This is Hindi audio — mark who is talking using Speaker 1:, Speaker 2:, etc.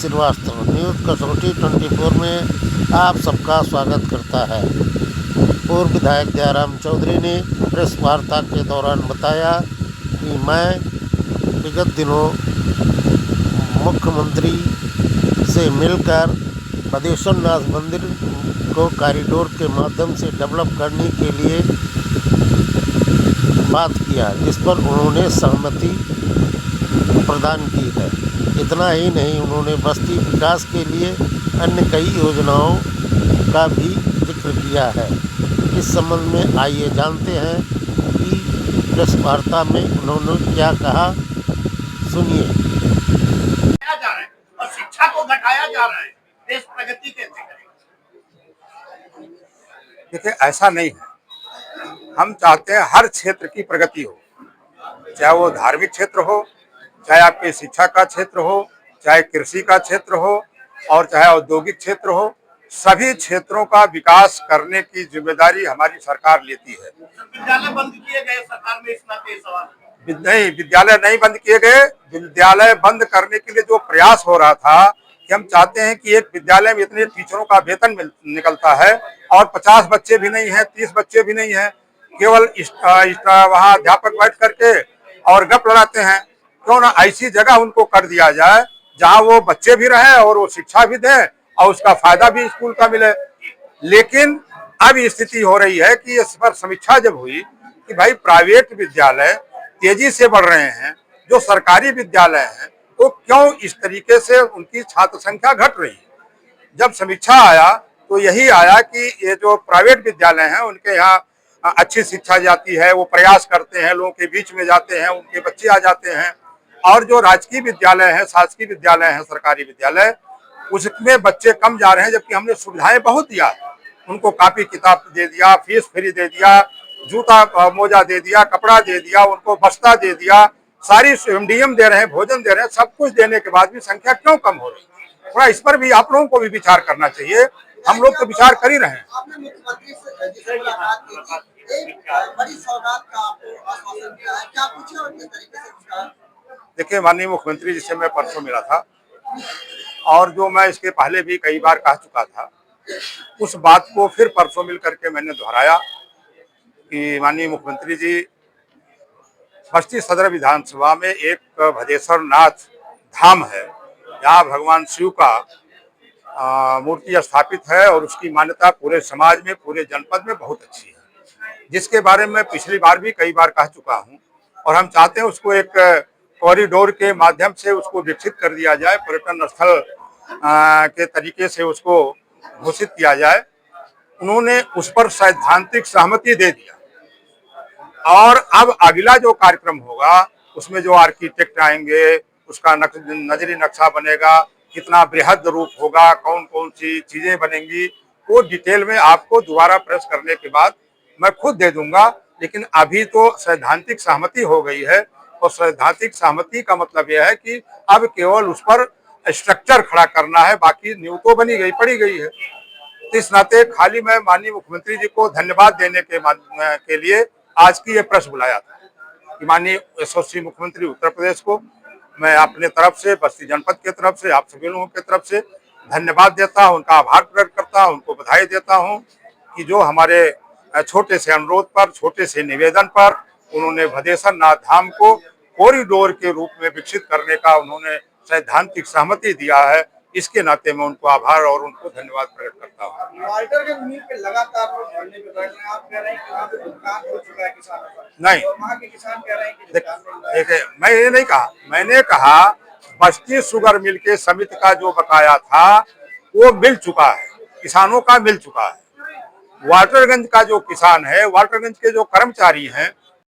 Speaker 1: श्रीवास्तव न्यूज़ कसौटी 24 में आप सबका स्वागत करता है। पूर्व विधायक दयाराम चौधरी ने प्रेस वार्ता के दौरान बताया कि मैं विगत दिनों मुख्यमंत्री से मिलकर बदेश्वर नाथ मंदिर को कॉरिडोर के माध्यम से डेवलप करने के लिए बात किया, जिस पर उन्होंने सहमति प्रदान की है। इतना ही नहीं, उन्होंने बस्ती विकास के लिए अन्य कई योजनाओं का भी जिक्र किया है। इस संबंध में आइए जानते हैं कि प्रेस वार्ता में उन्होंने क्या कहा, सुनिए।
Speaker 2: जा रहा है और शिक्षा को घटाया जा रहा है, देश प्रगति कैसे करेगा?
Speaker 3: देखिए, ऐसा नहीं है। हम चाहते हैं हर क्षेत्र की प्रगति हो, चाहे वो धार्मिक क्षेत्र हो, चाहे आपके शिक्षा का क्षेत्र हो, चाहे कृषि का क्षेत्र हो और चाहे औद्योगिक क्षेत्र हो। सभी क्षेत्रों का विकास करने की जिम्मेदारी हमारी सरकार लेती है।
Speaker 2: विद्यालय बंद किए गए सरकार में, इस नाते सवाल
Speaker 3: नहीं, विद्यालय नहीं बंद किए गए। विद्यालय बंद करने के लिए जो प्रयास हो रहा था कि हम चाहते हैं कि एक विद्यालय में इतने टीचरों का वेतन निकलता है और 50 बच्चे भी नहीं है, 30 बच्चे भी नहीं है, केवल वहाँ अध्यापक बैठ करके और गप लड़ाते हैं। क्यों ना ऐसी जगह उनको कर दिया जाए जहाँ वो बच्चे भी रहे और वो शिक्षा भी दें और उसका फायदा भी स्कूल का मिले। लेकिन अब स्थिति हो रही है कि इस पर समीक्षा जब हुई कि भाई प्राइवेट विद्यालय तेजी से बढ़ रहे हैं, जो सरकारी विद्यालय हैं वो क्यों इस तरीके से उनकी छात्र संख्या घट रही है। जब समीक्षा आया तो यही आया कि ये जो प्राइवेट विद्यालय हैं उनके यहाँ अच्छी शिक्षा जाती है, वो प्रयास करते हैं, लोगों के बीच में जाते हैं, उनके बच्चे आ जाते हैं। और जो राजकीय विद्यालय है, शासकीय विद्यालय है, सरकारी विद्यालय, उसमें बच्चे कम जा रहे हैं, जबकि हमने सुविधाएं बहुत दिया। उनको कॉपी किताब दे दिया, फीस फ्री दे दिया, जूता मोजा दे दिया, कपड़ा दे दिया, उनको बस्ता दे दिया, सारी एमडीएम दे रहे हैं, भोजन दे रहे हैं। सब कुछ देने के बाद भी संख्या क्यों कम हो रही है? थोड़ा इस पर भी आप लोगों को भी विचार करना चाहिए। हम लोग तो विचार कर ही रहे हैं।
Speaker 4: आपने मुख्यमंत्री से मुलाकात की थी, एक बड़ी सौगात का आपको आश्वासन दिया है, क्या पूछे और किस तरीके से उसका?
Speaker 3: देखिए, माननीय मुख्यमंत्री जी से मैं परसों मिला था और जो मैं इसके पहले भी कई बार कह चुका था, उस बात को फिर परसों मिल करके मैंने दोहराया कि माननीय मुख्यमंत्री जी, बस्ती सदर विधानसभा में एक भदेश्वर नाथ धाम है, जहाँ भगवान शिव का मूर्ति स्थापित है और उसकी मान्यता पूरे समाज में, पूरे जनपद में बहुत अच्छी है, जिसके बारे में पिछली बार भी कई बार कह चुका हूँ। और हम चाहते हैं उसको एक कॉरिडोर के माध्यम से उसको विकसित कर दिया जाए, पर्यटन स्थल के तरीके से उसको घोषित किया जाए। उन्होंने उस पर सैद्धांतिक सहमति दे दिया और अब अगला जो कार्यक्रम होगा उसमें जो आर्किटेक्ट आएंगे, उसका नजरी नक्शा बनेगा, कितना बृहद रूप होगा, कौन कौन सी चीजें बनेंगी, वो डिटेल में आपको दोबारा प्रेस करने के बाद मैं खुद दे दूंगा। लेकिन अभी तो सैद्धांतिक सहमति हो गई है और सैद्धांतिक सहमति का मतलब यह है कि अब केवल उस पर स्ट्रक्चर खड़ा करना है, बाकी नींव तो बनी गई, पड़ी गई है। तो इस नाते खाली मैं माननीय मुख्यमंत्री जी को धन्यवाद देने के लिए आज की ये प्रेस बुलाया था कि माननीय यशस्वी मुख्यमंत्री उत्तर प्रदेश को मैं अपने तरफ से, बस्ती जनपद के तरफ से, आप सभी लोगों की तरफ से धन्यवाद देता हूं, उनका आभार प्रकट करता हूं, उनको बधाई देता हूं कि जो हमारे छोटे से अनुरोध पर, छोटे से निवेदन पर उन्होंने भदेश्वर नाथ धाम को कॉरिडोर के रूप में विकसित करने का उन्होंने सैद्धांतिक सहमति दिया है। इसके नाते मैं उनको आभार और उनको धन्यवाद प्रकट करता हूँ।
Speaker 4: वाल्टरगंज मिल पे लगातार लोग धरने पे बैठ रहे हैं, आप कह रहे हैं कि वहाँ पे नुकसान हो चुका है किसानों का,
Speaker 3: नहीं,
Speaker 4: और वहाँ के किसान कह रहे हैं कि
Speaker 3: देखिए, मैं ये नहीं कहा, मैंने कहा बस्ती शुगर मिल के समिति का जो बकाया था वो मिल चुका है, किसानों का मिल चुका है। वाल्टरगंज का जो किसान है, वाल्टरगंज के जो कर्मचारी हैं,